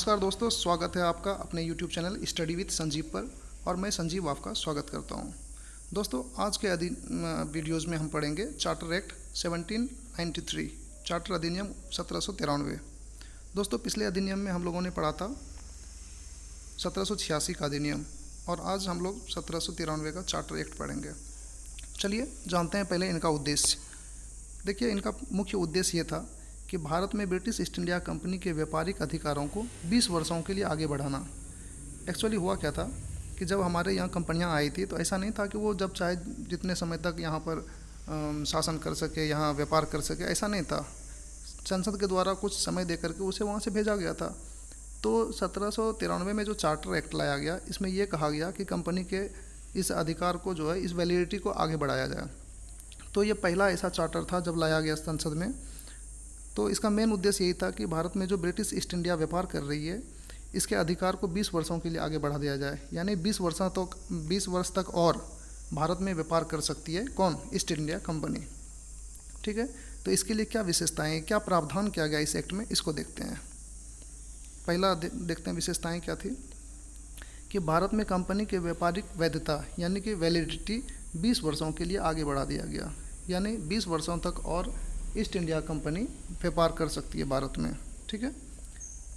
नमस्कार दोस्तों, स्वागत है आपका अपने YouTube channel study with Sanjeev पर। और मैं संजीव आपका स्वागत करता हूं। दोस्तों, आज के वीडियोज़ में हम पढ़ेंगे चार्टर एक्ट 1793, चार्टर अधिनियम 1793। दोस्तों, पिछले अधिनियम में हम लोगों ने पढ़ा था 1786 का अधिनियम, और आज हम लोग 1793 का चार्टर एक्ट पढ़ेंगे। चलिए जानते हैं पहले इनका उद्देश्य। देखिए, इनका मुख्य उद्देश्य ये था कि भारत में ब्रिटिश ईस्ट इंडिया कंपनी के व्यापारिक अधिकारों को 20 वर्षों के लिए आगे बढ़ाना। एक्चुअली हुआ क्या था कि जब हमारे यहाँ कंपनियाँ आई थी तो ऐसा नहीं था कि वो जब चाहे जितने समय तक यहाँ पर शासन कर सके, यहाँ व्यापार कर सके, ऐसा नहीं था। संसद के द्वारा कुछ समय दे करके उसे वहाँ से भेजा गया था। तो 1793 में जो चार्टर एक्ट लाया गया, इसमें यह कहा गया कि कंपनी के इस अधिकार को जो है, इस वैलिडिटी को आगे बढ़ाया जाए। तो ये पहला ऐसा चार्टर था जब लाया गया संसद में। तो इसका मेन उद्देश्य यही था कि भारत में जो ब्रिटिश ईस्ट इंडिया व्यापार कर रही है, इसके अधिकार को 20 वर्षों के लिए आगे बढ़ा दिया जाए। यानी 20 वर्ष तक और भारत में व्यापार कर सकती है कौन? East India company. ठीक है, तो इसके लिए क्या विशेषताएं, क्या प्रावधान किया गया इस एक्ट में, इसको देखते हैं। पहला देखते हैं विशेषताएं क्या थी कि भारत में कंपनी के व्यापारिक वैधता यानी कि वैलिडिटी 20 वर्षों के लिए आगे बढ़ा दिया गया। यानी 20 वर्षों तक और ईस्ट इंडिया कंपनी व्यापार कर सकती है भारत में। ठीक है।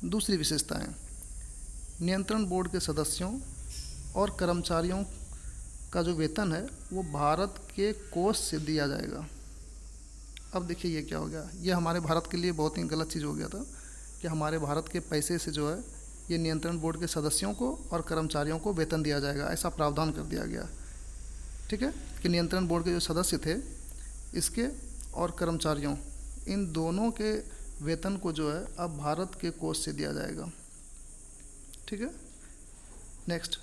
दूसरी विशेषताएं, नियंत्रण बोर्ड के सदस्यों और कर्मचारियों का जो वेतन है वो भारत के कोष से दिया जाएगा। अब देखिए ये क्या हो गया, ये हमारे भारत के लिए बहुत ही गलत चीज़ हो गया था कि हमारे भारत के पैसे से जो है ये नियंत्रण बोर्ड के सदस्यों को और कर्मचारियों को वेतन दिया जाएगा, ऐसा प्रावधान कर दिया गया। ठीक है, कि नियंत्रण बोर्ड के जो सदस्य थे इसके और कर्मचारियों, इन दोनों के वेतन को जो है अब भारत के कोष से दिया जाएगा। ठीक है। नेक्स्ट,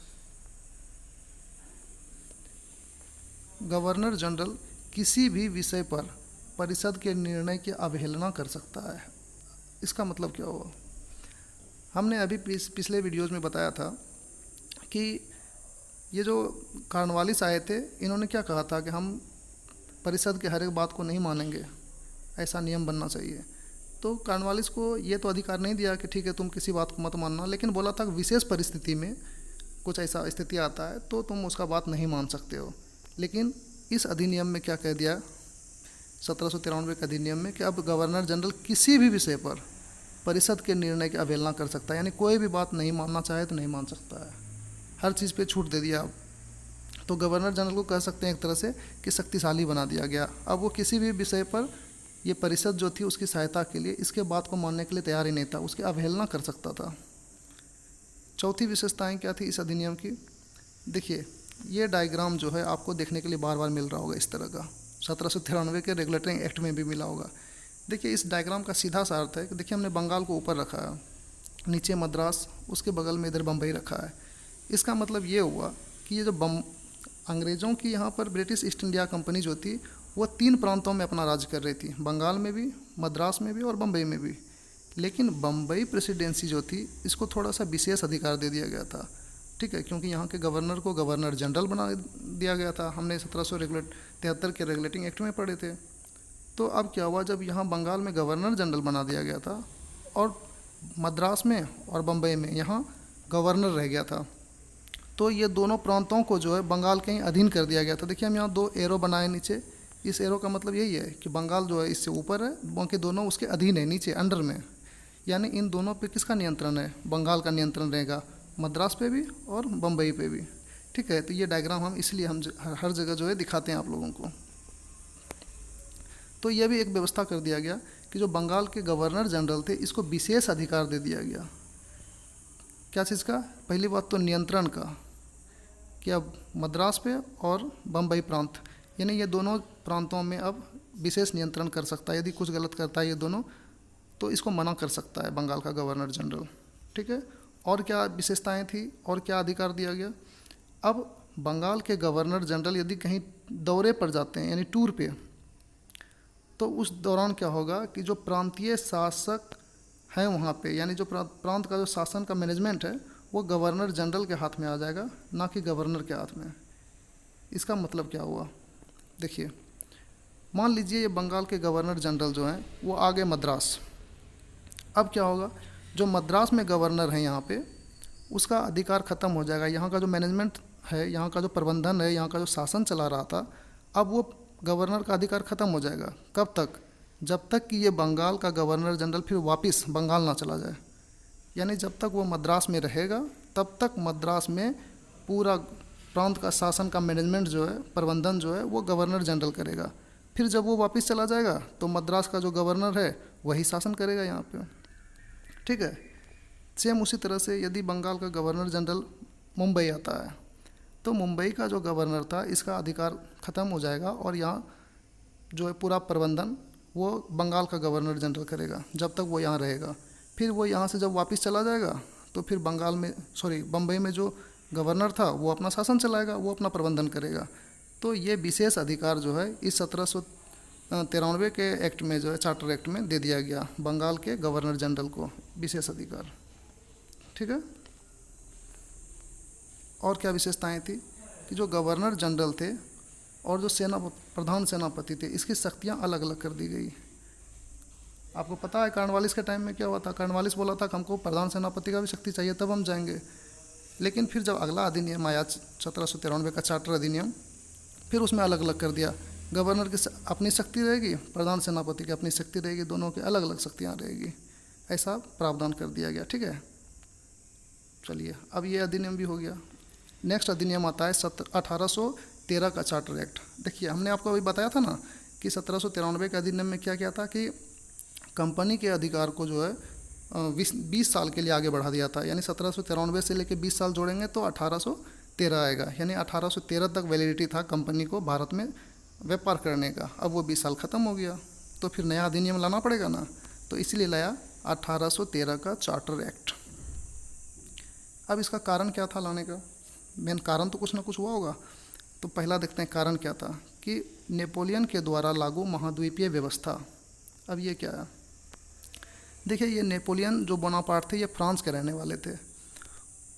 गवर्नर जनरल किसी भी विषय पर परिषद के निर्णय की अवहेलना कर सकता है। इसका मतलब क्या हुआ? हमने अभी पिछले वीडियोज़ में बताया था कि ये जो कॉर्नवालिस आए थे, इन्होंने क्या कहा था कि हम परिषद के हर एक बात को नहीं मानेंगे, ऐसा नियम बनना चाहिए। तो कॉर्नवालिस को ये तो अधिकार नहीं दिया कि ठीक है तुम किसी बात को मत मानना, लेकिन बोला था कि विशेष परिस्थिति में कुछ ऐसा स्थिति आता है तो तुम उसका बात नहीं मान सकते हो। लेकिन इस अधिनियम में क्या कह दिया 1793 के अधिनियम में कि अब गवर्नर जनरल किसी भी विषय पर परिषद के निर्णय की अवहेलना कर सकता है। यानी कोई भी बात नहीं मानना चाहे तो नहीं मान सकता है, हर चीज़ पे छूट दे दिया। तो गवर्नर जनरल को कह सकते हैं एक तरह से कि शक्तिशाली बना दिया गया। अब वो किसी भी विषय पर ये परिषद जो थी उसकी सहायता के लिए इसके बात को मानने के लिए तैयार ही नहीं था, उसकी अवहेलना कर सकता था। चौथी विशेषताएं क्या थी इस अधिनियम की? देखिए, ये डायग्राम जो है आपको देखने के लिए बार बार मिल रहा होगा इस तरह का, 1793 के रेगुलेटरी एक्ट में भी मिला होगा। देखिए, इस डायग्राम का सीधा सा अर्थ है कि देखिए हमने बंगाल को ऊपर रखा है, नीचे मद्रास, उसके बगल में इधर बम्बई रखा है। इसका मतलब ये हुआ कि ये जो अंग्रेज़ों की यहाँ पर ब्रिटिश ईस्ट इंडिया कंपनी जो थी वो 3 प्रांतों में अपना राज्य कर रही थी, बंगाल में भी, मद्रास में भी और बम्बई में भी। लेकिन बम्बई प्रेसिडेंसी जो थी इसको थोड़ा सा विशेष अधिकार दे दिया गया था। ठीक है, क्योंकि यहाँ के गवर्नर को गवर्नर जनरल बना दिया गया था। हमने 1773 के रेगुलेटिंग एक्ट में पढ़े थे। तो अब क्या हुआ, जब यहाँ बंगाल में गवर्नर जनरल बना दिया गया था और मद्रास में और बम्बई में यहाँ गवर्नर रह गया था, तो ये दोनों प्रांतों को जो है बंगाल के ही अधीन कर दिया गया था। देखिए हम यहाँ 2 एरो बनाए नीचे, इस एरो का मतलब यही है कि बंगाल जो है इससे ऊपर है, बाकी दोनों उसके अधीन है, नीचे अंडर में। यानी इन दोनों पे किसका नियंत्रण है? बंगाल का नियंत्रण रहेगा, मद्रास पे भी और बम्बई पे भी। ठीक है, तो ये डायग्राम हम इसलिए हम हर जगह जो है दिखाते हैं आप लोगों को। तो यह भी एक व्यवस्था कर दिया गया कि जो बंगाल के गवर्नर जनरल थे इसको विशेष अधिकार दे दिया गया। क्या चीज़ का? पहली बात तो नियंत्रण का, कि अब मद्रास पे और बम्बई प्रांत, यानी ये दोनों प्रांतों में अब विशेष नियंत्रण कर सकता है। यदि कुछ गलत करता है ये दोनों तो इसको मना कर सकता है बंगाल का गवर्नर जनरल। ठीक है, और क्या विशेषताएं थी और क्या अधिकार दिया गया? अब बंगाल के गवर्नर जनरल यदि कहीं दौरे पर जाते हैं यानी टूर पे, तो उस दौरान क्या होगा कि जो प्रांतीय शासक हैं वहाँ पे, यानी जो प्रांत का जो शासन का मैनेजमेंट है वो गवर्नर जनरल के हाथ में आ जाएगा, ना कि गवर्नर के हाथ में। इसका मतलब क्या हुआ? देखिए, मान लीजिए ये बंगाल के गवर्नर जनरल जो हैं वो आ गए मद्रास। अब क्या होगा, जो मद्रास में गवर्नर है यहाँ पे, उसका अधिकार ख़त्म हो जाएगा। यहाँ का जो मैनेजमेंट है, यहाँ का जो प्रबंधन है, यहाँ का जो शासन चला रहा था, अब वो गवर्नर का अधिकार ख़त्म हो जाएगा। कब तक? जब तक कि ये बंगाल का गवर्नर जनरल फिर वापस बंगाल ना चला जाए। यानी जब तक वो मद्रास में रहेगा तब तक मद्रास में पूरा प्रांत का शासन का मैनेजमेंट जो है, प्रबंधन जो है, वो गवर्नर जनरल करेगा। फिर जब वो वापस चला जाएगा तो मद्रास का जो गवर्नर है वही शासन करेगा यहाँ पे। ठीक है। सेम उसी तरह से यदि बंगाल का गवर्नर जनरल मुंबई आता है तो मुंबई का जो गवर्नर था इसका अधिकार ख़त्म हो जाएगा और यहाँ जो है पूरा प्रबंधन वो बंगाल का गवर्नर जनरल करेगा जब तक वो यहाँ रहेगा। फिर वो यहाँ से जब वापस चला जाएगा तो फिर बम्बई में जो गवर्नर था वो अपना शासन चलाएगा, वो अपना प्रबंधन करेगा। तो ये विशेष अधिकार जो है इस 1793 के एक्ट में जो है, चार्टर एक्ट में दे दिया गया बंगाल के गवर्नर जनरल को विशेष अधिकार। ठीक है। और क्या विशेषताएं थी कि जो गवर्नर जनरल थे और जो प्रधान सेनापति थे, इसकी शक्तियां अलग अलग कर दी गई। आपको पता है कॉर्नवालिस के टाइम में क्या हुआ था? कॉर्नवालिस बोला था कि हमको प्रधान सेनापति का भी शक्ति चाहिए तब हम जाएंगे। लेकिन फिर जब अगला अधिनियम आया 1793 का चार्टर अधिनियम, फिर उसमें अलग अलग कर दिया। गवर्नर की अपनी शक्ति रहेगी, प्रधान सेनापति की अपनी शक्ति रहेगी, दोनों की अलग अलग शक्तियाँ रहेगी। ऐसा प्रावधान कर दिया गया। ठीक है। चलिए, अब ये अधिनियम भी हो गया। नेक्स्ट अधिनियम आता है 1813 का चार्टर एक्ट। देखिए, हमने आपको अभी बताया था ना कि 1793 के अधिनियम में क्या क्या था कि कंपनी के अधिकार को जो है 20 साल के लिए आगे बढ़ा दिया था। यानी 1793 से लेकर 20 साल जोड़ेंगे तो 1813 आएगा। यानी 1813 तक वैलिडिटी था कंपनी को भारत में व्यापार करने का। अब वो 20 साल ख़त्म हो गया तो फिर नया अधिनियम लाना पड़ेगा ना, तो इसलिए लाया 1813 का चार्टर एक्ट। अब इसका कारण क्या था लाने का? मेन कारण तो कुछ ना कुछ हुआ होगा। तो पहला देखते हैं कारण क्या था कि नेपोलियन के द्वारा लागू महाद्वीपीय व्यवस्था। अब ये क्या है? देखिए, ये नेपोलियन जो बोनापार्ट थे ये फ्रांस के रहने वाले थे।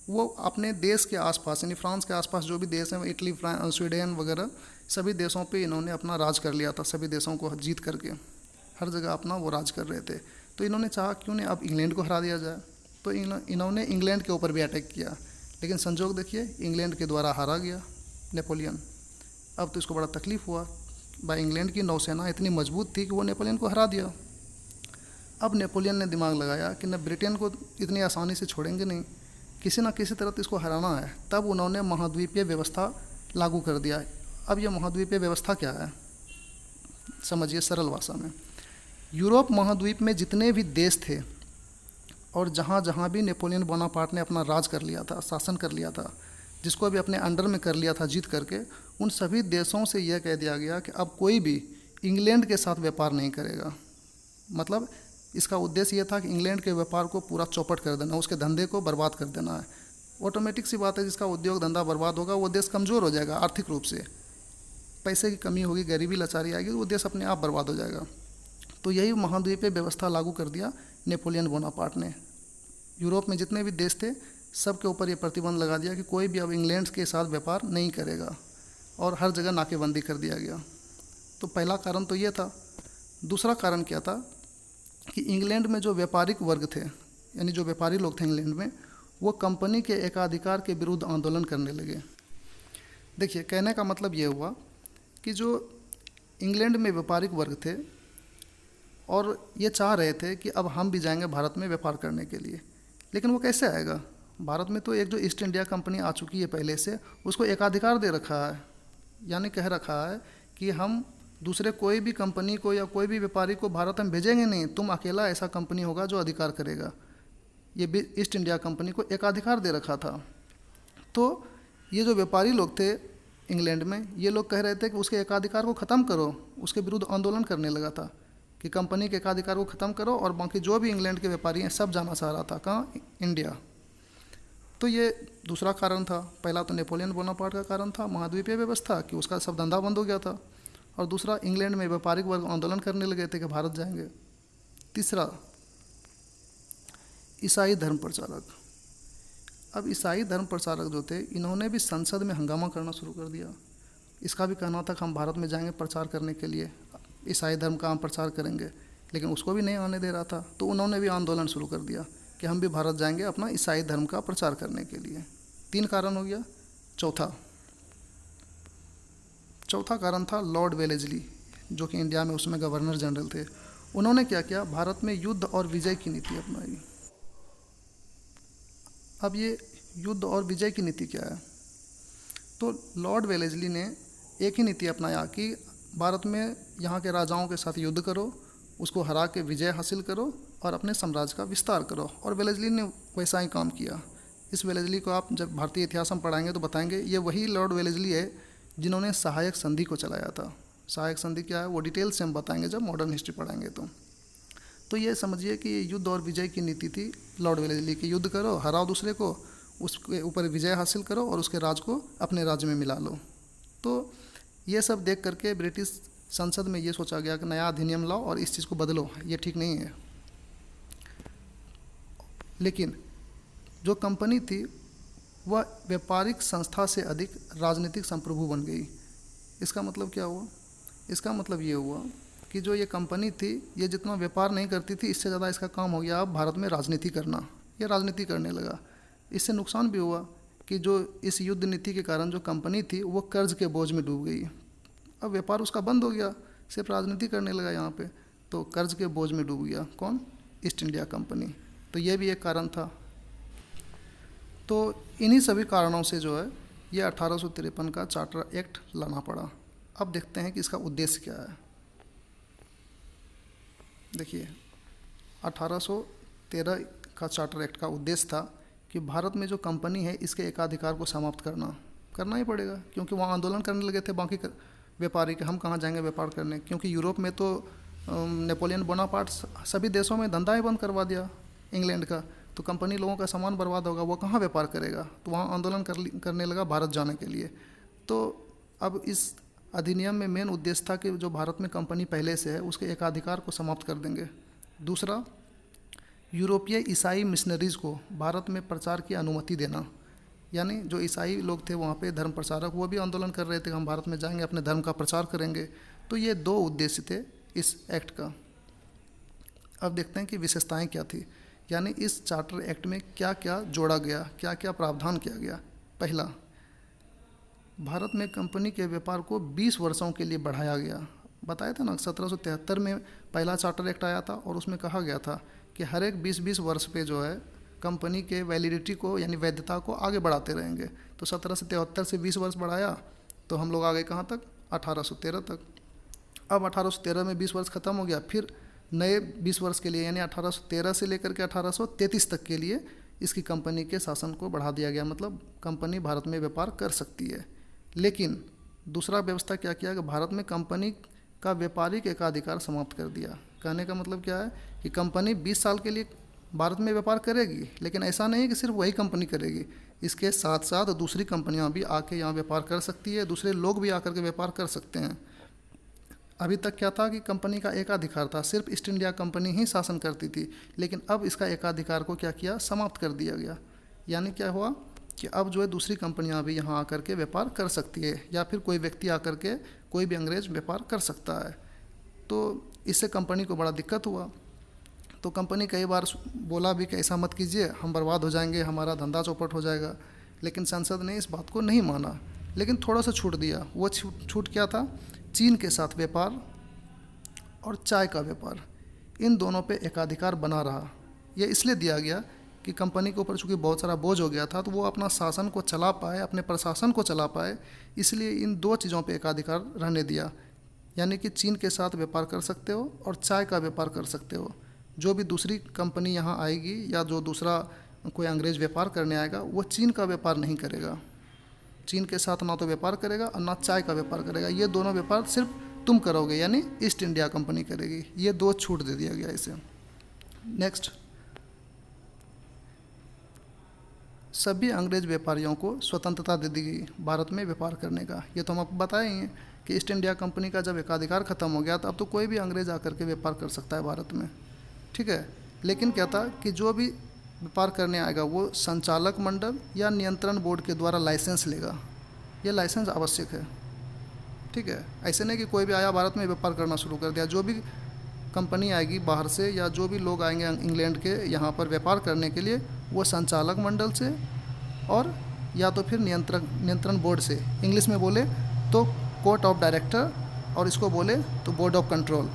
वो अपने देश के आसपास यानी फ्रांस के आसपास जो भी देश हैं, इटली, स्वीडन वगैरह सभी देशों पे इन्होंने अपना राज कर लिया था। सभी देशों को जीत करके हर जगह अपना वो राज कर रहे थे। तो इन्होंने चाहा क्यों नहीं अब इंग्लैंड को हरा दिया जाए। तो इन्होंने इंग्लैंड के ऊपर भी अटैक किया, लेकिन संजोग देखिए इंग्लैंड के द्वारा हारा गया नेपोलियन। अब तो इसको बड़ा तकलीफ़ हुआ। भाई, इंग्लैंड की नौसेना इतनी मजबूत थी कि वो नेपोलियन को हरा दिया। अब नेपोलियन ने दिमाग लगाया कि न ब्रिटेन को इतनी आसानी से छोड़ेंगे नहीं, किसी न किसी तरह तो इसको हराना है। तब उन्होंने महाद्वीपीय व्यवस्था लागू कर दिया। अब यह महाद्वीपीय व्यवस्था क्या है समझिए सरल भाषा में। यूरोप महाद्वीप में जितने भी देश थे और जहाँ जहाँ भी नेपोलियन बोनापार्ट ने अपना राज कर लिया था, शासन कर लिया था, जिसको भी अपने अंडर में कर लिया था जीत करके, उन सभी देशों से यह कह दिया गया कि अब कोई भी इंग्लैंड के साथ व्यापार नहीं करेगा। मतलब इसका उद्देश्य यह था कि इंग्लैंड के व्यापार को पूरा चौपट कर देना, उसके धंधे को बर्बाद कर देना है। ऑटोमेटिक सी बात है, जिसका उद्योग धंधा बर्बाद होगा वो देश कमज़ोर हो जाएगा आर्थिक रूप से, पैसे की कमी होगी, गरीबी लाचारी आएगी, तो वो देश अपने आप बर्बाद हो जाएगा। तो यही महाद्वीपीय व्यवस्था लागू कर दिया नेपोलियन बोनापार्ट ने। यूरोप में जितने भी देश थे सब के ऊपर ये प्रतिबंध लगा दिया कि कोई भी अब इंग्लैंड के साथ व्यापार नहीं करेगा और हर जगह नाकेबंदी कर दिया गया। तो पहला कारण तो ये था। दूसरा कारण क्या था कि इंग्लैंड में जो व्यापारिक वर्ग थे, यानी जो व्यापारी लोग थे इंग्लैंड में, वो कंपनी के एकाधिकार के विरुद्ध आंदोलन करने लगे। देखिए, कहने का मतलब ये हुआ कि जो इंग्लैंड में व्यापारिक वर्ग थे और ये चाह रहे थे कि अब हम भी जाएंगे भारत में व्यापार करने के लिए, लेकिन वो कैसे आएगा? भारत में तो एक जो ईस्ट इंडिया कंपनी आ चुकी है पहले से, उसको एकाधिकार दे रखा है, यानी कह रखा है कि हम दूसरे कोई भी कंपनी को या कोई भी व्यापारी को भारत में भेजेंगे नहीं, तुम अकेला ऐसा कंपनी होगा जो अधिकार करेगा। ये ईस्ट इंडिया कंपनी को एकाधिकार दे रखा था। तो ये जो व्यापारी लोग थे इंग्लैंड में, ये लोग कह रहे थे कि उसके एकाधिकार को ख़त्म करो, उसके विरुद्ध आंदोलन करने लगा था कि कंपनी के एकाधिकार को ख़त्म करो और बाकी जो भी इंग्लैंड के व्यापारी हैं सब जाना चाह रहा था कहाँ? इंडिया। तो ये दूसरा कारण था। पहला तो नेपोलियन बोनापार्ट का कारण था महाद्वीपीय व्यवस्था कि उसका सब धंधा बंद हो गया था, और दूसरा इंग्लैंड में व्यापारिक वर्ग आंदोलन करने लगे थे कि भारत जाएंगे। तीसरा, ईसाई धर्म प्रचारक। अब ईसाई धर्म प्रचारक जो थे, इन्होंने भी संसद में हंगामा करना शुरू कर दिया। इसका भी कहना था कि हम भारत में जाएंगे प्रचार करने के लिए, ईसाई धर्म का हम प्रचार करेंगे, लेकिन उसको भी नहीं आने दे रहा था। तो उन्होंने भी आंदोलन शुरू कर दिया कि हम भी भारत जाएंगे अपना ईसाई धर्म का प्रचार करने के लिए। 3 कारण हो गया। चौथा कारण था लॉर्ड वेलेस्ली, जो कि इंडिया में उसमें गवर्नर जनरल थे। उन्होंने क्या किया, भारत में युद्ध और विजय की नीति अपनाई। अब ये युद्ध और विजय की नीति क्या है? तो लॉर्ड वेलेस्ली ने एक ही नीति अपनाया कि भारत में यहाँ के राजाओं के साथ युद्ध करो, उसको हरा के विजय हासिल करो और अपने साम्राज्य का विस्तार करो। और वेलेस्ली ने वैसा ही काम किया। इस वेलेस्ली को आप जब भारतीय इतिहास में पढ़ाएंगे तो बताएंगे ये वही लॉर्ड वेलेस्ली है जिन्होंने सहायक संधि को चलाया था। सहायक संधि क्या है वो डिटेल से हम बताएंगे जब मॉडर्न हिस्ट्री पढ़ाएंगे। तो ये समझिए कि ये युद्ध और विजय की नीति थी लॉर्ड वेलेस्ली की। युद्ध करो, हराओ दूसरे को, उसके ऊपर विजय हासिल करो और उसके राज को अपने राज्य में मिला लो। तो ये सब देख करके ब्रिटिश संसद में ये सोचा गया कि नया अधिनियम लाओ और इस चीज़ को बदलो, ये ठीक नहीं है। लेकिन जो कंपनी थी वह व्यापारिक संस्था से अधिक राजनीतिक संप्रभु बन गई। इसका मतलब क्या हुआ? इसका मतलब ये हुआ कि जो ये कंपनी थी ये जितना व्यापार नहीं करती थी, इससे ज़्यादा इसका काम हो गया अब भारत में राजनीति करना। ये राजनीति करने लगा। इससे नुकसान भी हुआ कि जो इस युद्ध नीति के कारण जो कंपनी थी वो कर्ज के बोझ में डूब गई। अब व्यापार उसका बंद हो गया, सिर्फ राजनीति करने लगा यहाँ पे, तो कर्ज के बोझ में डूब गया। कौन? East India company. तो ये भी एक कारण था। तो इन्हीं सभी कारणों से जो है ये 1853 का चार्टर एक्ट लाना पड़ा। अब देखते हैं कि इसका उद्देश्य क्या है। देखिए 1813 का चार्टर एक्ट का उद्देश्य था कि भारत में जो कंपनी है इसके एकाधिकार को समाप्त करना ही पड़ेगा, क्योंकि वहाँ आंदोलन करने लगे थे बाकी व्यापारी कि हम कहाँ जाएंगे व्यापार करने, क्योंकि यूरोप में तो नेपोलियन बोनापार्ट सभी देशों में धंधा ही बंद करवा दिया इंग्लैंड का। तो कंपनी लोगों का सामान बर्बाद होगा, वो कहाँ व्यापार करेगा। तो वहाँ आंदोलन करने लगा भारत जाने के लिए। तो अब इस अधिनियम में मेन उद्देश्य था कि जो भारत में कंपनी पहले से है उसके एकाधिकार को समाप्त कर देंगे। दूसरा, यूरोपीय ईसाई मिशनरीज़ को भारत में प्रचार की अनुमति देना। यानी जो ईसाई लोग थे वहाँ पे धर्म प्रचारक, वो भी आंदोलन कर रहे थे कि हम भारत में जाएंगे अपने धर्म का प्रचार करेंगे। तो ये 2 उद्देश्य थे इस एक्ट का। अब देखते हैं कि विशेषताएं क्या थी, यानी इस चार्टर एक्ट में क्या क्या जोड़ा गया, क्या क्या प्रावधान किया गया। पहला, भारत में कंपनी के व्यापार को 20 वर्षों के लिए बढ़ाया गया। बताया था ना 1773 में पहला चार्टर एक्ट आया था और उसमें कहा गया था कि हर एक 20-20 वर्ष पे जो है कंपनी के वैलिडिटी को यानी वैधता को आगे बढ़ाते रहेंगे। तो 1773 से 20 वर्ष बढ़ाया तो हम लोग आ गए कहाँ तक? 1813 तक। अब 1813 में 20 वर्ष खत्म हो गया, फिर नए 20 वर्ष के लिए यानी 1813 से लेकर के 1833 तक के लिए इसकी कंपनी के शासन को बढ़ा दिया गया। मतलब कंपनी भारत में व्यापार कर सकती है। लेकिन दूसरा व्यवस्था क्या किया कि भारत में कंपनी का व्यापारिक एकाधिकार समाप्त कर दिया। कहने का मतलब क्या है कि कंपनी 20 साल के लिए भारत में व्यापार करेगी, लेकिन ऐसा नहीं है कि सिर्फ वही कंपनी करेगी, इसके साथ साथ दूसरी कंपनियां भी आके यहाँ व्यापार कर सकती है, दूसरे लोग भी आकर के व्यापार कर सकते हैं। अभी तक क्या था कि कंपनी का एकाधिकार था, सिर्फ ईस्ट इंडिया कंपनी ही शासन करती थी, लेकिन अब इसका एकाधिकार को क्या किया? समाप्त कर दिया गया। यानी क्या हुआ कि अब जो है दूसरी कंपनियां भी यहाँ आकर के व्यापार कर सकती है, या फिर कोई व्यक्ति आकर के कोई भी अंग्रेज व्यापार कर सकता है। तो इससे कंपनी को बड़ा दिक्कत हुआ। तो कंपनी कई बार बोला भी कि ऐसा मत कीजिए, हम बर्बाद हो जाएंगे, हमारा धंधा चौपट हो जाएगा। लेकिन संसद ने इस बात को नहीं माना, लेकिन थोड़ा सा छूट दिया। वो छूट क्या था? चीन के साथ व्यापार और चाय का व्यापार, इन दोनों पे एकाधिकार बना रहा। ये इसलिए दिया गया कि कंपनी के ऊपर चूँकि बहुत सारा बोझ हो गया था, तो वो अपना शासन को चला पाए, अपने प्रशासन को चला पाए, इसलिए इन 2 चीज़ों पे एकाधिकार रहने दिया। यानी कि चीन के साथ व्यापार कर सकते हो और चाय का व्यापार कर सकते हो। जो भी दूसरी कंपनी यहाँ आएगी या जो दूसरा कोई अंग्रेज व्यापार करने आएगा, वो चीन का व्यापार नहीं करेगा। चीन के साथ ना तो व्यापार करेगा और ना चाय का व्यापार करेगा। ये दोनों व्यापार सिर्फ तुम करोगे, यानी ईस्ट इंडिया कंपनी करेगी। ये 2 छूट दे दिया गया इसे। नेक्स्ट, सभी अंग्रेज व्यापारियों को स्वतंत्रता दे दी गई भारत में व्यापार करने का। ये तो हम आपको बताए ही हैं कि ईस्ट इंडिया कंपनी का जब एकाधिकार खत्म हो गया तो अब तो कोई भी अंग्रेज आकर के व्यापार कर सकता है भारत में, ठीक है। लेकिन क्या था कि जो भी व्यापार करने आएगा वो संचालक मंडल या नियंत्रण बोर्ड के द्वारा लाइसेंस लेगा। ये लाइसेंस आवश्यक है, ठीक है। ऐसे नहीं कि कोई भी आया भारत में व्यापार करना शुरू कर दिया। जो भी कंपनी आएगी बाहर से या जो भी लोग आएंगे इंग्लैंड के यहाँ पर व्यापार करने के लिए, वो संचालक मंडल से और या तो फिर नियंत्रण बोर्ड से, इंग्लिश में बोले तो कोर्ट ऑफ डायरेक्टर और इसको बोले तो बोर्ड ऑफ कंट्रोल,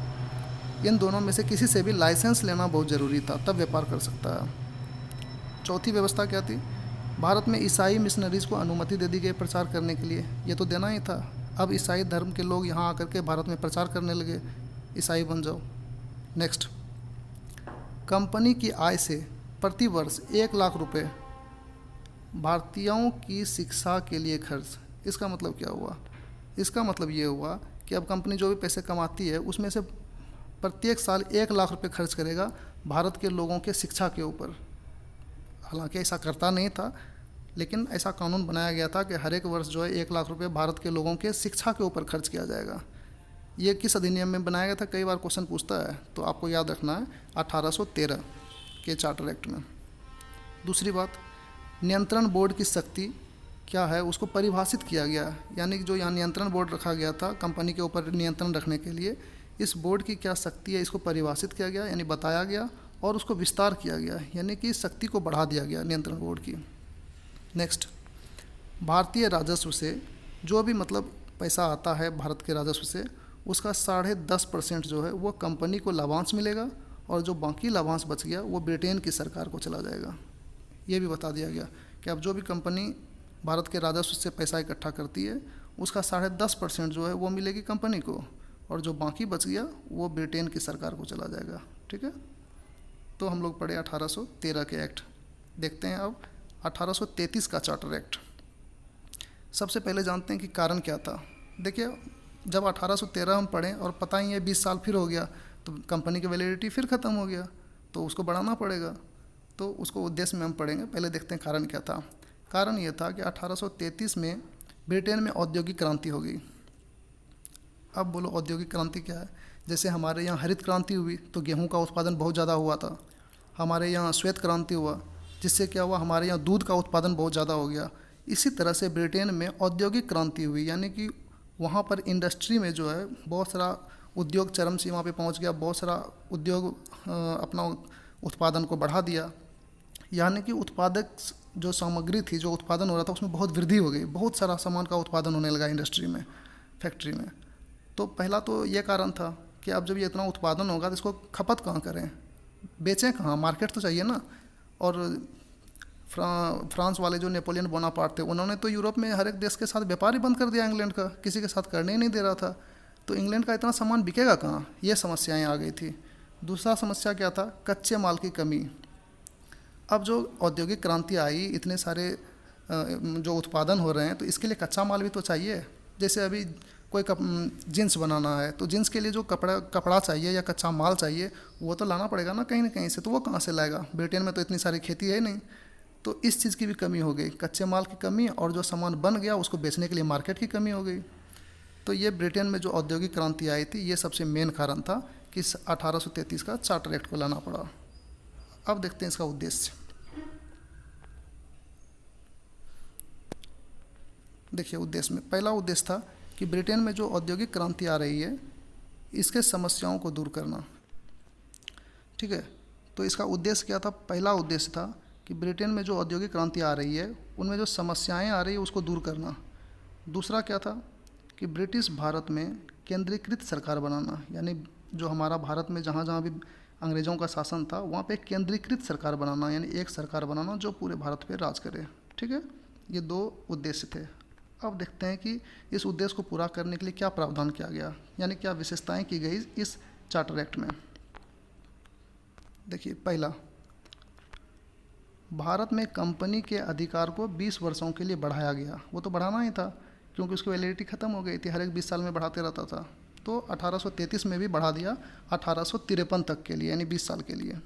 इन दोनों में से किसी से भी लाइसेंस लेना बहुत ज़रूरी था, तब व्यापार कर सकता है। चौथी व्यवस्था क्या थी? भारत में ईसाई मिशनरीज़ को अनुमति दे दी गई प्रचार करने के लिए, ये तो देना ही था। अब ईसाई धर्म के लोग यहाँ आकर के भारत में प्रचार करने लगे, ईसाई बन जाओ। नेक्स्ट, कंपनी की आय से प्रति वर्ष 1 लाख रुपए भारतीयों की शिक्षा के लिए खर्च। इसका मतलब क्या हुआ? इसका मतलब ये हुआ कि अब कंपनी जो भी पैसे कमाती है उसमें से प्रत्येक साल 1 लाख रुपए खर्च करेगा भारत के लोगों के शिक्षा के ऊपर। हालांकि ऐसा करता नहीं था, लेकिन ऐसा कानून बनाया गया था कि हर एक वर्ष जो है 1 लाख रुपए भारत के लोगों के शिक्षा के ऊपर खर्च किया जाएगा। ये किस अधिनियम में बनाया गया था? कई बार क्वेश्चन पूछता है, तो आपको याद रखना है 1813 के चार्टर एक्ट में। दूसरी बात, नियंत्रण बोर्ड की शक्ति क्या है उसको परिभाषित किया गया, यानी कि जो यहाँ नियंत्रण बोर्ड रखा गया था कंपनी के ऊपर नियंत्रण रखने के लिए, इस बोर्ड की क्या शक्ति है इसको परिभाषित किया गया, यानी बताया गया और उसको विस्तार किया गया, यानी कि शक्ति को बढ़ा दिया गया नियंत्रण बोर्ड की। नेक्स्ट, भारतीय राजस्व से जो भी मतलब पैसा आता है भारत के राजस्व से, उसका 10.5% जो है वो कंपनी को लाभांश मिलेगा और जो बाकी लाभांश बच गया वो ब्रिटेन की सरकार को चला जाएगा। ये भी बता दिया गया कि अब जो भी कंपनी भारत के राजस्व से पैसा इकट्ठा करती है उसका 10.5% जो है वो मिलेगी कंपनी को और जो बाकी बच गया वो ब्रिटेन की सरकार को चला जाएगा। ठीक है, तो हम लोग पढ़े 1813 के एक्ट। देखते हैं अब 1833 का चार्टर एक्ट। सबसे पहले जानते हैं कि कारण क्या था। देखिए, जब 1813 हम पढ़ें और पता ही है 20 साल फिर हो गया तो कंपनी की वैलिडिटी फिर ख़त्म हो गया, तो उसको बढ़ाना पड़ेगा, तो उसको उद्देश्य में हम पढ़ेंगे। पहले देखते हैं कारण क्या था। कारण ये था कि 1833 में ब्रिटेन में औद्योगिक क्रांति हो गई। अब बोलो औद्योगिक क्रांति क्या है? जैसे हमारे यहाँ हरित क्रांति हुई तो गेहूं का उत्पादन बहुत ज़्यादा हुआ था, हमारे यहाँ श्वेत क्रांति हुआ जिससे क्या हुआ, हमारे यहाँ दूध का उत्पादन बहुत ज़्यादा हो गया। इसी तरह से ब्रिटेन में औद्योगिक क्रांति हुई, यानी कि वहाँ पर इंडस्ट्री में जो है बहुत सारा उद्योग चरम सीमा पे पहुँच गया, बहुत सारा उद्योग अपना उत्पादन को बढ़ा दिया, यानी कि उत्पादक जो सामग्री थी, जो उत्पादन हो रहा था उसमें बहुत वृद्धि हो गई, बहुत सारा सामान का उत्पादन होने लगा इंडस्ट्री में, फैक्ट्री में। तो पहला तो ये कारण था कि अब जब ये इतना उत्पादन होगा तो इसको खपत कहाँ करें, बेचें कहाँ, मार्केट तो चाहिए ना। और फ्रांस वाले जो नेपोलियन बोनापार्ट थे उन्होंने तो यूरोप में हर एक देश के साथ व्यापार ही बंद कर दिया, इंग्लैंड का किसी के साथ करने ही नहीं दे रहा था, तो इंग्लैंड का इतना सामान बिकेगा कहाँ, ये समस्याएं आ गई थी। दूसरा समस्या क्या था? कच्चे माल की कमी। अब जो औद्योगिक क्रांति आई, इतने सारे जो उत्पादन हो रहे हैं तो इसके लिए कच्चा माल भी तो चाहिए। जैसे अभी कोई जीन्स बनाना है तो जीन्स के लिए जो कपड़ा चाहिए या कच्चा माल चाहिए वो तो लाना पड़ेगा ना कहीं से, तो वो कहाँ से लाएगा? ब्रिटेन में तो इतनी सारी खेती है नहीं, तो इस चीज़ की भी कमी हो गई, कच्चे माल की कमी, और जो सामान बन गया उसको बेचने के लिए मार्केट की कमी हो गई। तो ये ब्रिटेन में जो औद्योगिक क्रांति आई थी ये सबसे मेन कारण था कि 1833 का चार्टर एक्ट को लाना पड़ा। अब देखते हैं इसका उद्देश्य। देखिए उद्देश्य में पहला उद्देश्य था कि ब्रिटेन में जो औद्योगिक क्रांति आ रही है इसके समस्याओं को दूर करना। ठीक है, तो इसका उद्देश्य क्या था? पहला उद्देश्य था कि ब्रिटेन में जो औद्योगिक क्रांति आ रही है उनमें जो समस्याएं आ रही है उसको दूर करना। दूसरा क्या था कि ब्रिटिश भारत में केंद्रीकृत सरकार बनाना, यानी जो हमारा भारत में जहाँ जहाँ भी अंग्रेज़ों का शासन था वहाँ पे केंद्रीकृत सरकार बनाना, यानी एक सरकार बनाना जो पूरे भारत पे राज करे। ठीक है, ये 2 उद्देश्य थे। अब देखते हैं कि इस उद्देश्य को पूरा करने के लिए क्या प्रावधान किया गया, यानी क्या विशेषताएं की गई इस चार्टर एक्ट में। देखिए, पहला, भारत में कंपनी के अधिकार को 20 वर्षों के लिए बढ़ाया गया। वो तो बढ़ाना ही था क्योंकि उसकी वैलिडिटी ख़त्म हो गई थी, हर एक 20 साल में बढ़ाते रहता था, तो 1833 में भी बढ़ा दिया 1853 तक के लिए, यानी 20 साल के लिए।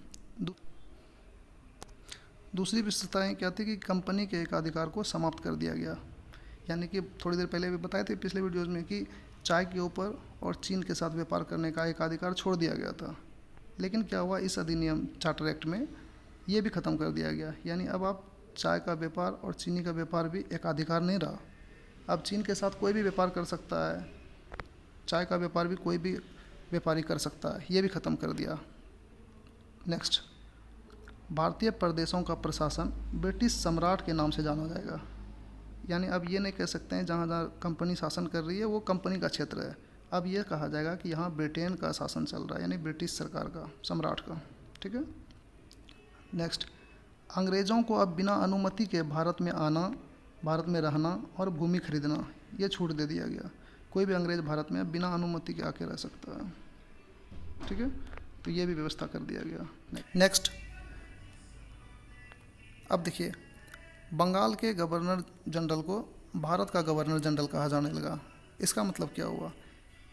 दूसरी विशेषताएं क्या थी कि कंपनी के एकाधिकार को समाप्त कर दिया गया, यानी कि थोड़ी देर पहले भी बताए थे पिछले वीडियोज़ में कि चाय के ऊपर और चीन के साथ व्यापार करने का एकाधिकार छोड़ दिया गया था, लेकिन क्या हुआ, इस अधिनियम चार्टर एक्ट में ये भी ख़त्म कर दिया गया, यानी अब आप चाय का व्यापार और चीनी का व्यापार भी एकाधिकार नहीं रहा। अब चीन के साथ कोई भी व्यापार कर सकता है, चाय का व्यापार भी कोई भी व्यापारी कर सकता है, ये भी ख़त्म कर दिया। नेक्स्ट, भारतीय प्रदेशों का प्रशासन ब्रिटिश सम्राट के नाम से जाना जाएगा। यानी अब ये नहीं कह सकते हैं जहाँ जहाँ कंपनी शासन कर रही है वो कंपनी का क्षेत्र है, अब ये कहा जाएगा कि यहाँ ब्रिटेन का शासन चल रहा है, यानी ब्रिटिश सरकार का, सम्राट का। ठीक है। नेक्स्ट, अंग्रेज़ों को अब बिना अनुमति के भारत में आना, भारत में रहना और भूमि खरीदना ये छूट दे दिया गया। कोई भी अंग्रेज़ भारत में बिना अनुमति के आके रह सकता है। ठीक है, तो ये भी व्यवस्था कर दिया गया। नेक्स्ट, अब देखिए, बंगाल के गवर्नर जनरल को भारत का गवर्नर जनरल कहा जाने लगा। इसका मतलब क्या हुआ?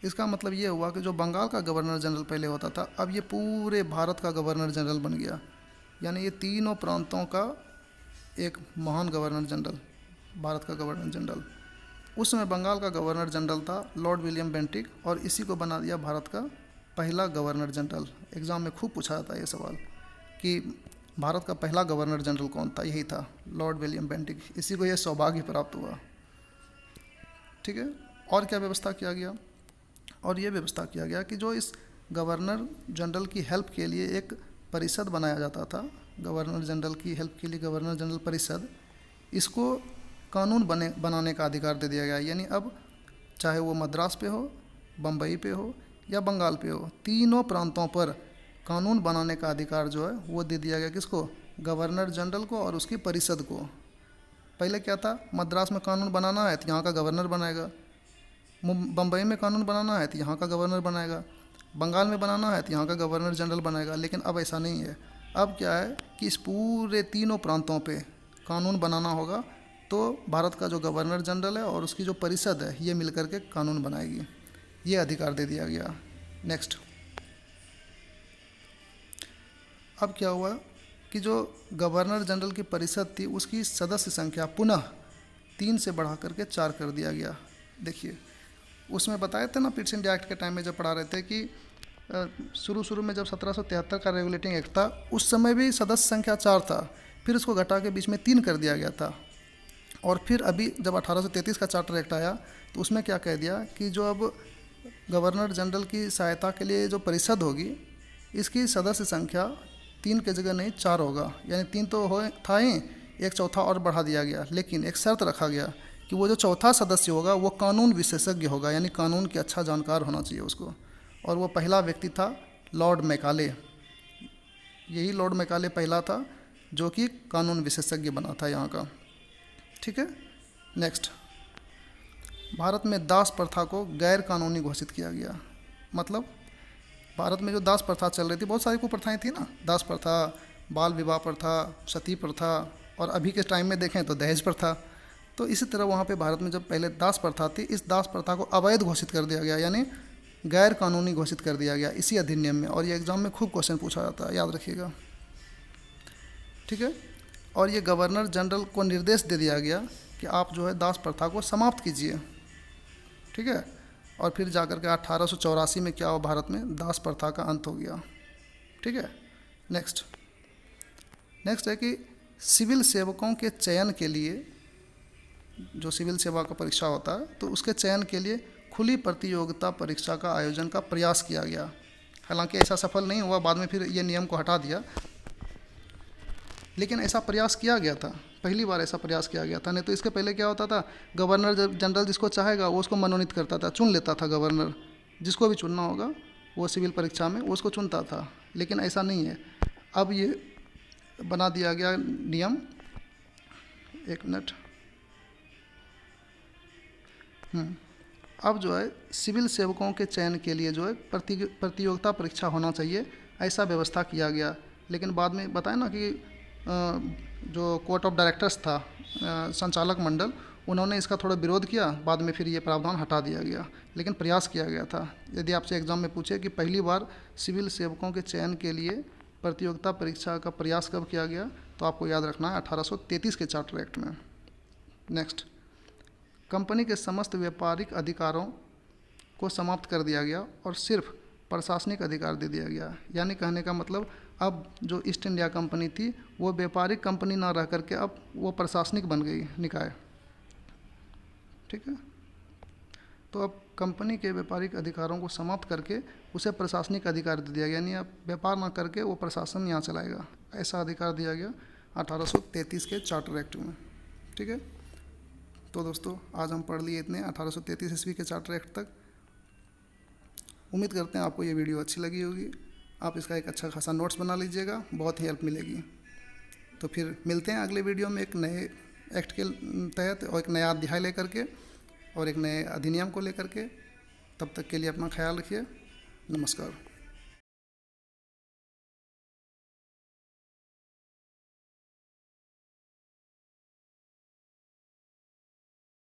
इसका मतलब ये हुआ कि जो बंगाल का गवर्नर जनरल पहले होता था, अब ये पूरे भारत का गवर्नर जनरल बन गया। यानी ये तीनों प्रांतों का एक महान गवर्नर जनरल, भारत का गवर्नर जनरल। उस समय बंगाल का गवर्नर जनरल था लॉर्ड विलियम बेंटिक, और इसी को बना दिया भारत का पहला गवर्नर जनरल। एग्ज़ाम में खूब पूछा जाता है ये सवाल कि भारत का पहला गवर्नर जनरल कौन था? यही था, लॉर्ड विलियम बेंटिक। इसी को यह सौभाग्य प्राप्त हुआ। ठीक है। और क्या व्यवस्था किया गया? और ये व्यवस्था किया गया कि जो इस गवर्नर जनरल की हेल्प के लिए एक परिषद बनाया जाता था, गवर्नर जनरल की हेल्प के लिए गवर्नर जनरल परिषद, इसको कानून बनाने का अधिकार दे दिया गया। यानी अब चाहे वो मद्रास पे हो, बम्बई पे हो या बंगाल पे हो, तीनों प्रांतों पर कानून बनाने का अधिकार जो है वो दे दिया गया। किसको? गवर्नर जनरल को और उसकी परिषद को। पहले क्या था? मद्रास में कानून बनाना है तो यहाँ का गवर्नर बनाएगा, बम्बई में कानून बनाना है तो यहाँ का गवर्नर बनाएगा, बंगाल में बनाना है तो यहाँ का गवर्नर जनरल बनाएगा। लेकिन अब ऐसा नहीं है। अब क्या है कि इस पूरे तीनों प्रांतों पे कानून बनाना होगा, तो भारत का जो गवर्नर जनरल है और उसकी जो परिषद है ये मिलकर के कानून बनाएगी। ये अधिकार दे दिया गया। नेक्स्ट, अब क्या हुआ कि जो गवर्नर जनरल की परिषद थी उसकी सदस्य संख्या पुनः 3 से बढ़ा करके 4 कर दिया गया। देखिए, उसमें बताए थे ना, पिट्स इंडिया एक्ट के टाइम में जब पढ़ा रहे थे कि शुरू में जब 1773 का रेगुलेटिंग एक्ट था उस समय भी सदस्य संख्या 4 था, फिर उसको घटा के बीच में 3 कर दिया गया था। और फिर अभी जब 1833 का चार्टर एक्ट आया तो उसमें क्या कह दिया कि जो अब गवर्नर जनरल की सहायता के लिए जो परिषद होगी, इसकी सदस्य संख्या 3 की जगह नहीं 4 होगा। यानी 3 तो हो था ही, एक चौथा और बढ़ा दिया गया। लेकिन एक शर्त रखा गया कि वो जो चौथा सदस्य होगा वो कानून विशेषज्ञ होगा, यानी कानून के अच्छा जानकार होना चाहिए उसको। और वो पहला व्यक्ति था लॉर्ड मैकाले। यही लॉर्ड मैकाले पहला था जो कि कानून विशेषज्ञ बना था यहाँ का। ठीक है। नेक्स्ट, भारत में दास प्रथा को गैर कानूनी घोषित किया गया। मतलब भारत में जो दास प्रथा चल रही थी, बहुत सारी कुप्रथाएं थी ना, दास प्रथा, बाल विवाह प्रथा, सती प्रथा, और अभी के टाइम में देखें तो दहेज प्रथा। तो इसी तरह वहाँ पे भारत में जब पहले दास प्रथा थी, इस दास प्रथा को अवैध घोषित कर दिया गया, यानी गैर कानूनी घोषित कर दिया गया इसी अधिनियम में। और ये एग्ज़ाम में खूब क्वेश्चन पूछा जाता है, याद रखिएगा। ठीक है। और ये गवर्नर जनरल को निर्देश दे दिया गया कि आप जो है दास प्रथा को समाप्त कीजिए। ठीक है। और फिर जाकर के 1884 में क्या हुआ, भारत में दास प्रथा का अंत हो गया। ठीक है। नेक्स्ट है कि सिविल सेवकों के चयन के लिए, जो सिविल सेवा का परीक्षा होता है तो उसके चयन के लिए खुली प्रतियोगिता परीक्षा का आयोजन का प्रयास किया गया। हालांकि ऐसा सफल नहीं हुआ, बाद में फिर ये नियम को हटा दिया, लेकिन ऐसा प्रयास किया गया था, पहली बार ऐसा प्रयास किया गया था। नहीं तो इसके पहले क्या होता था, गवर्नर जनरल जिसको चाहेगा वो उसको मनोनीत करता था, चुन लेता था गवर्नर, जिसको भी चुनना होगा वो सिविल परीक्षा में वो उसको चुनता था। लेकिन ऐसा नहीं है, अब ये बना दिया गया नियम। एक मिनट। अब जो है सिविल सेवकों के चयन के लिए जो है प्रतियोगिता परीक्षा होना चाहिए, ऐसा व्यवस्था किया गया। लेकिन बाद में बताया ना कि जो कोर्ट ऑफ डायरेक्टर्स था, संचालक मंडल, उन्होंने इसका थोड़ा विरोध किया, बाद में फिर ये प्रावधान हटा दिया गया। लेकिन प्रयास किया गया था। यदि आपसे एग्ज़ाम में पूछे कि पहली बार सिविल सेवकों के चयन के लिए प्रतियोगिता परीक्षा का प्रयास कब किया गया, तो आपको याद रखना है 1833 के चार्टर एक्ट में। नेक्स्ट, कंपनी के समस्त व्यापारिक अधिकारों को समाप्त कर दिया गया और सिर्फ प्रशासनिक अधिकार दे दिया गया। यानी कहने का मतलब अब जो ईस्ट इंडिया कंपनी थी वो व्यापारिक कंपनी ना रह करके अब वो प्रशासनिक बन गई निकाय। ठीक है। तो अब कंपनी के व्यापारिक अधिकारों को समाप्त करके उसे प्रशासनिक अधिकार दे दिया गया, यानी अब व्यापार ना करके वो प्रशासन यहाँ चलाएगा, ऐसा अधिकार दिया गया 1833 के चार्टर एक्ट में। ठीक है, तो दोस्तों आज हम पढ़ लिए इतने 1833 ईस्वी के चार्टर एक्ट तक। उम्मीद करते हैं आपको ये वीडियो अच्छी लगी होगी। आप इसका एक अच्छा खासा नोट्स बना लीजिएगा, बहुत ही हेल्प मिलेगी। तो फिर मिलते हैं अगले वीडियो में एक नए एक्ट के तहत और एक नया अध्याय लेकर के और एक नए अधिनियम को लेकर के। तब तक के लिए अपना ख्याल रखिए। नमस्कार।